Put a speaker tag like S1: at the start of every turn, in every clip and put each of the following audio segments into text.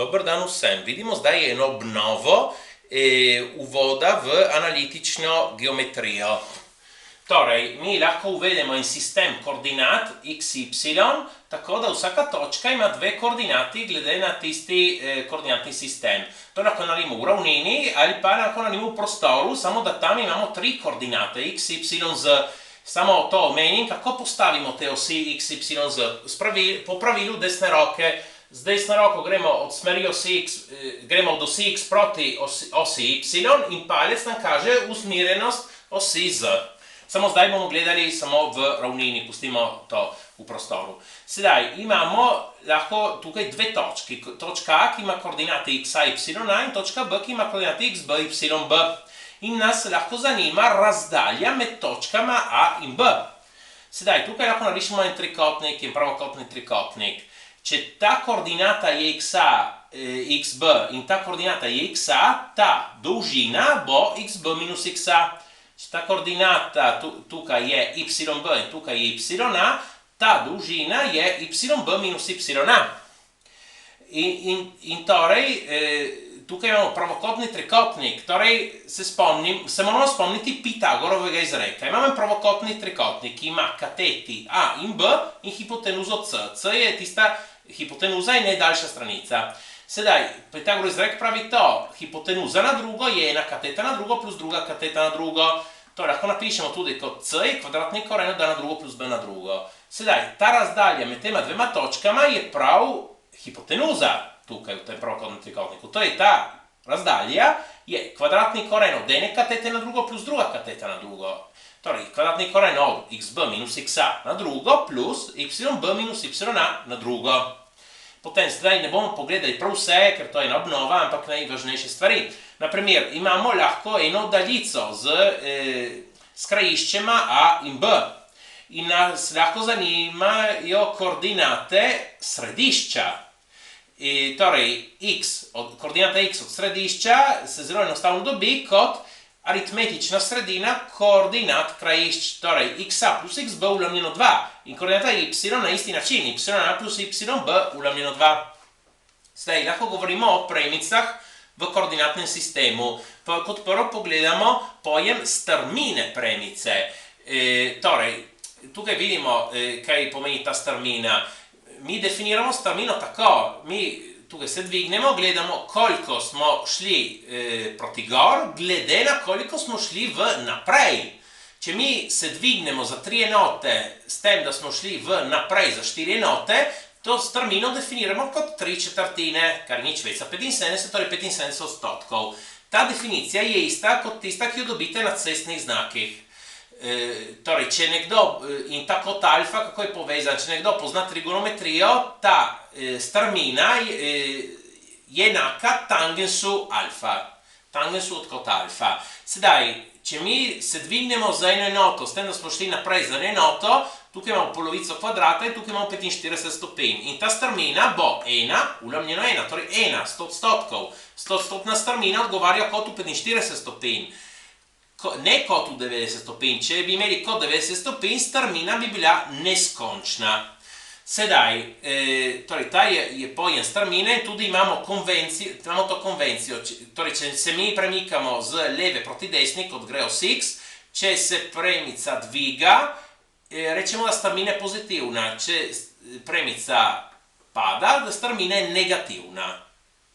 S1: Dobar dan vsem. Vidimo zdaj eno obnovo uvoda v analitično geometrijo. Torej, mi lahko uvedemo en sistem koordinat x, y, tako da vsaka točka ima dve koordinati glede na tisti koordinatni sistem. To lahko naredimo v ravnini ali pa lahko naredimo v prostoru, samo da tam imamo tri koordinate x, y, z. Samo to omenim, kako postavimo te osi x, y, z. Po pravilu desne roke. Z desno roko gremo od smeri osi x, gremo od osi x proti osi y in palec nam kaže usmerjenost osi z. Samo zdaj bomo gledali samo v ravnini, pustimo to v prostoru. Sedaj imamo lahko tukaj dve točki. Točka A, ki ima koordinate x, a, y, a in točka B, ki ima koordinate x, b, y, b. In nas lahko zanima razdalja med točkama A in B. Sedaj, tukaj lahko narišemo en trikotnik in pravokotni trikotnik. Če ta koordinata je xa, xb in ta koordinata je xa, ta dolžina bo xb minus xa. Če ta koordinata tukaj je yb in tukaj je ya, ta dolžina je yb minus ya. In torej, tukaj imamo pravokotni trikotnik, torej se moramo spomniti Pitagorovega izreka. Imamo pravokotni trikotnik, ki ima kateti A in B in hipotenuzo C. C je tista hipotenuza in najdaljša stranica. Sedaj, Pitagorov izrek pravi to, hipotenuza na drugo je ena kateta na drugo plus druga kateta na drugo. To lahko napišemo tudi kot C je kvadratni koren od A na drugo plus B na drugo. Sedaj, ta razdalja med tema dvema točkama je prav hipotenuza tukaj v tem pravokotnem trikotniku. To je ta razdalja, je kvadratni koren od ene katete na drugo plus druga kateta na drugo. Torej, kvadratni koren od xb minus xa na drugo plus yb minus ya na drugo. Potem zdaj ne bomo pogledali prav vse, ker to je ena obnova, ampak najvažnejše stvari. Naprimer, imamo lahko eno daljico s krajiščema A in B. In nas lahko zanimajo koordinate središča. Torej, koordinata x od središča se zelo enostavno dobi kot aritmetična sredina koordinat krajišč, torej xa plus xb ulamljeno 2 in koordinata y na isti način, y plus yb ulamljeno 2. Zdaj, lahko govorimo o premicah v koordinatnem sistemu. Kot prvo pogledamo pojem strmine premice. Torej, tukaj vidimo, kaj pomeni ta strmina. Mi definiramo strmino tako, mi tukaj se dvignemo, gledamo, koliko smo šli proti gor, glede na koliko smo šli v naprej. Če mi se dvignemo za 3 enote, s tem, da smo šli v naprej za 4 enote, to strmino definiramo kot 3/4, kar nič več za 75, torej 75%. Ta definicija je ista kot tista, ki jo dobite na cestnih znakih. Torej, če nekdo, in ta kot alfa, kako je povezan, če nekdo pozna trigonometrijo, ta strmina je enaka tangensu alfa. Tangensu od kot alfa. Sedaj, če mi se dvignemo za eno enoto, s tem, da smo šli naprej za eno enoto, tukaj imamo polovico kvadrata in tukaj imamo 45 stopinj. In ta strmina bo 1 ulamljeno 1, torej 1, 100%. 100% strmina odgovarja kot v 45 stopinj. Ne kot v 90 stopinj, če bi imeli kot 90 stopinj, strmina bi bila neskončna. Sedaj, torej ta je pojem strmine in tudi imamo to konvencijo. Torej, če se mi premikamo z leve proti desni, kot gre os x, če se premica dviga, rečemo, da strmina je pozitivna. Če premica pada, da strmina je negativna.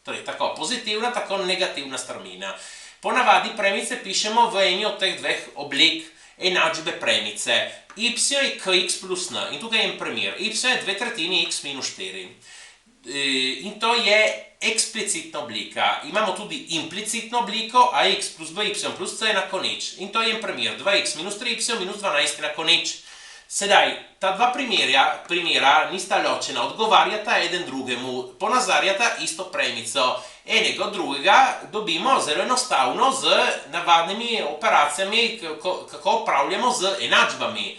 S1: Torej, tako pozitivna, tako negativna strmina. Ponavadi premice pišemo v eni od teh dveh oblik enačbe premice. Y je kx plus n. In tukaj je en primer. Y je 2/3 x minus 4. In to je eksplicitna oblika. Imamo tudi implicitno obliko ax plus by plus c enako nič. In to je en primer. 2x minus 3y minus 12 enako nič. Sedaj, ta dva primera nista ločena, odgovarjata eden drugemu, ponazarjata isto premico. Enega od drugega dobimo zelo enostavno z navadnimi operacijami, kako upravljamo z enačbami.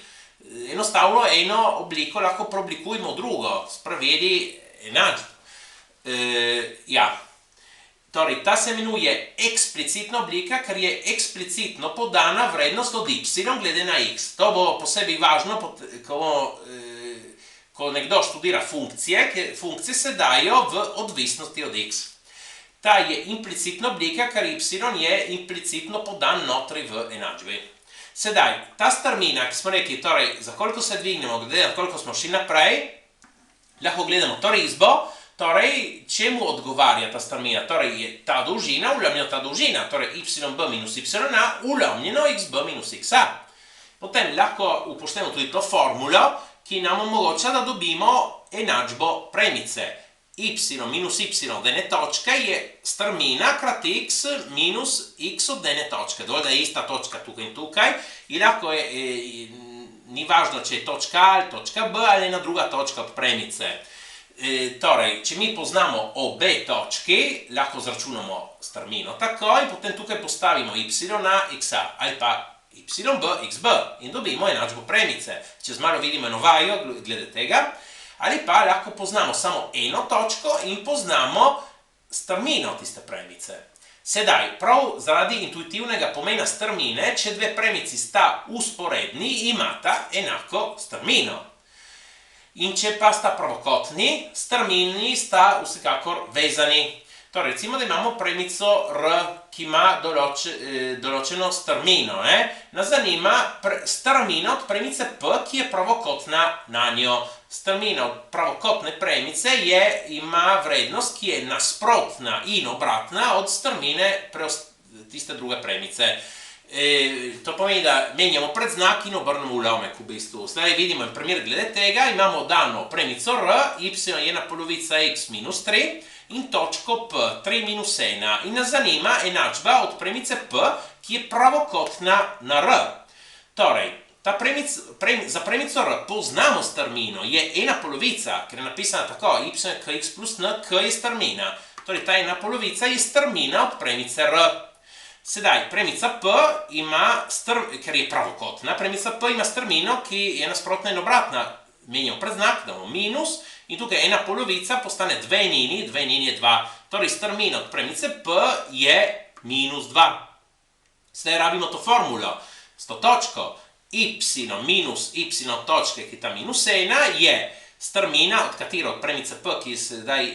S1: Enostavno eno obliko lahko preoblikujemo v drugo, s pravili enačb. Torej, ta se imenuje eksplicitna oblika, ker je eksplicitno podana vrednost od y glede na x. To bo posebej važno, ko nekdo študira funkcije se dajo v odvisnosti od x. Ta je implicitna oblika, ker y je implicitno podan notri v enačbi. Sedaj, ta strmina, ki smo rekli, torej, za koliko se dvignemo, glede na koliko smo šli naprej, lahko gledamo to risbo, torej, čemu odgovarja ta strmina? Torej, je ta dolžina ulomljeno ta dolžina, torej yb minus ya ulomljeno xb minus xa. Potem lahko upoštevamo tudi to formulo, ki nam omogoča, da dobimo enačbo premice. Y minus y od ene točke je strmina krat x minus x od ene točke. Dovolj, da je ista točka tukaj in tukaj. In lahko je, ni važno, če je točka A ali točka B ali ena druga točka od premice. Torej, če mi poznamo obe točki, lahko zračunamo strmino tako in potem tukaj postavimo y na xa ali pa yb xb in dobimo enačbo premice. Čez malo vidimo eno vajo glede tega. Ali pa lahko poznamo samo eno točko in poznamo strmino tiste premice. Sedaj, prav zaradi intuitivnega pomena strmine, če dve premici sta usporedni, imata enako strmino. In če pa sta pravokotni, strmini sta vsekakor vezani. Torej, recimo, da imamo premico r, ki ima določeno strmino. Nas zanima strmina od premice p, ki je pravokotna na njo. Strmina od pravokotne premice ima vrednost, ki je nasprotna in obratna od strmine tiste druge premice. To pomeni, da menjamo predznak in obrnemo ulomek v bistvu. Zdaj vidimo en primer glede tega, imamo dano premico r, y je ena polovica x minus 3 in točko p, 3 minus 1. In nas zanima enačba od premice p, ki je pravokotna na r. Torej, za premico r poznamo strmino, je ena polovica, ker je napisana tako, y je kx plus n, k je strmina. Torej, ta ena polovica je strmina od premice r. Sedaj, premica p ima, ker je pravokotna, premica p ima strmino, ki je nasprotna in obratna. Menjamo predznak, damo minus in tukaj ena polovica postane 2 nini je 2. Torej, strmina od premice p je minus 2. Sedaj rabimo to formulo, s to točko. Y minus y točke, ki je ta minus 1, je strmina od katero od premice p,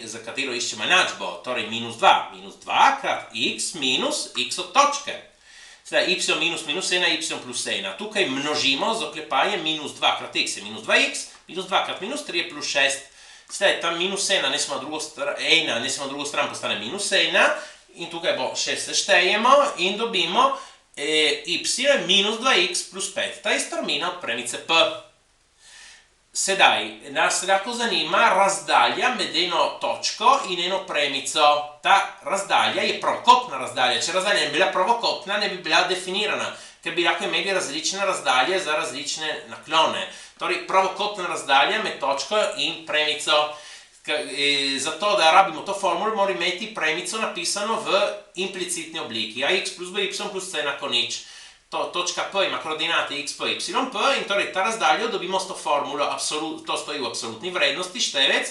S1: za katero iščemo enačbo, torej minus 2. Minus 2 krat x minus x od točke. Sedaj, y minus minus 1, y plus 1. Tukaj množimo z oklepajem minus 2 krat x je minus 2x, minus 2 krat minus 3 je plus 6. Sedaj, ta minus 1 ne smo drugo stran, postane minus 1 in tukaj bo še seštejemo in dobimo y minus 2x plus 5. Ta je strmina od premice p. Sedaj, nas lahko zanima razdalja med eno točko in eno premico. Ta razdalja je pravokotna razdalja. Če razdalja ne bi bila pravokotna, ne bi bila definirana, ker bi lahko imeli različne razdalje za različne naklone. Torej, pravokotna razdalja med točko in premico. Zato, da rabimo to formulo, mora imeti premico napisano v implicitni obliki. Ax plus by plus c enako nič. Točka p ima koordinate x, p, y, p in torej ta razdaljo dobimo s to formulo, to stoji v absolutni vrednosti, števec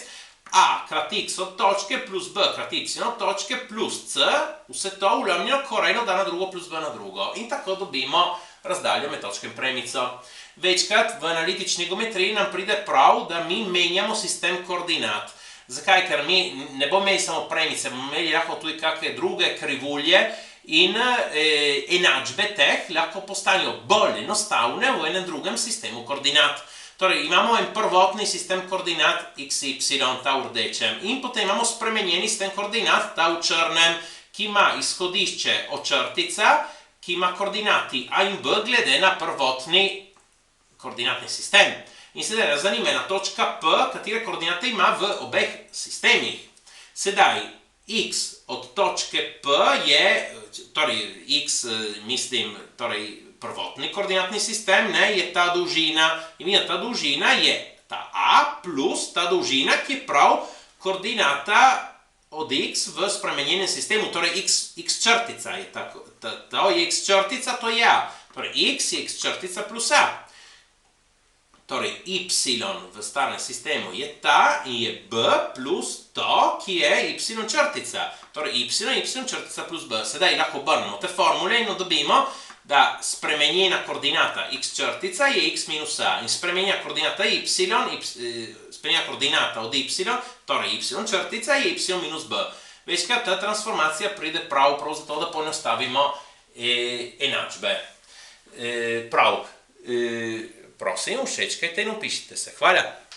S1: a krat x od točke plus b krat y od točke plus c, vse to ulomljeno koreno da na drugo plus b na drugo. In tako dobimo razdaljo med točko in premico. Večkrat v analitični geometriji nam pride prav, da mi menjamo sistem koordinat. Zakaj? Ker mi ne bomo imeli samo premice, bomo imeli lahko tudi kakve druge krivulje in enačbe teh lahko postanejo bolj enostavne v enem drugem sistemu koordinat. Torej, imamo en prvotni sistem koordinat x, y, ta v rdečem, in potem imamo spremenjeni sistem koordinat, ta v črnem, ki ima izhodišče očrtica, ki ima koordinati a in b glede na prvotni koordinatni sistem. In sedaj nas zanima ena točka p, katere koordinate ima v obeh sistemih. Sedaj, x od točke p je, torej x, mislim, prvotni koordinatni sistem, je ta dolžina, in ta dolžina je ta a plus ta dolžina, ki je prav koordinata od x v spremenjenem sistemu, torej x črtica je tako, to je x črtica, to je a, torej x je x črtica plus a. Torej, y v starem sistemu je ta in je b plus to, ki je y črtica. Torej, y črtica plus b. Sedaj lahko obrnemo te formule in dobimo, da spremenjena koordinata x črtica je x minus a in spremenjena koordinata y, spremenjena koordinata od y, torej y črtica je y minus b. Večkrat ta transformacija pride prav zato, da poenostavimo enačbe. Prav, prosim, všečkajte in upišite se. Hvala.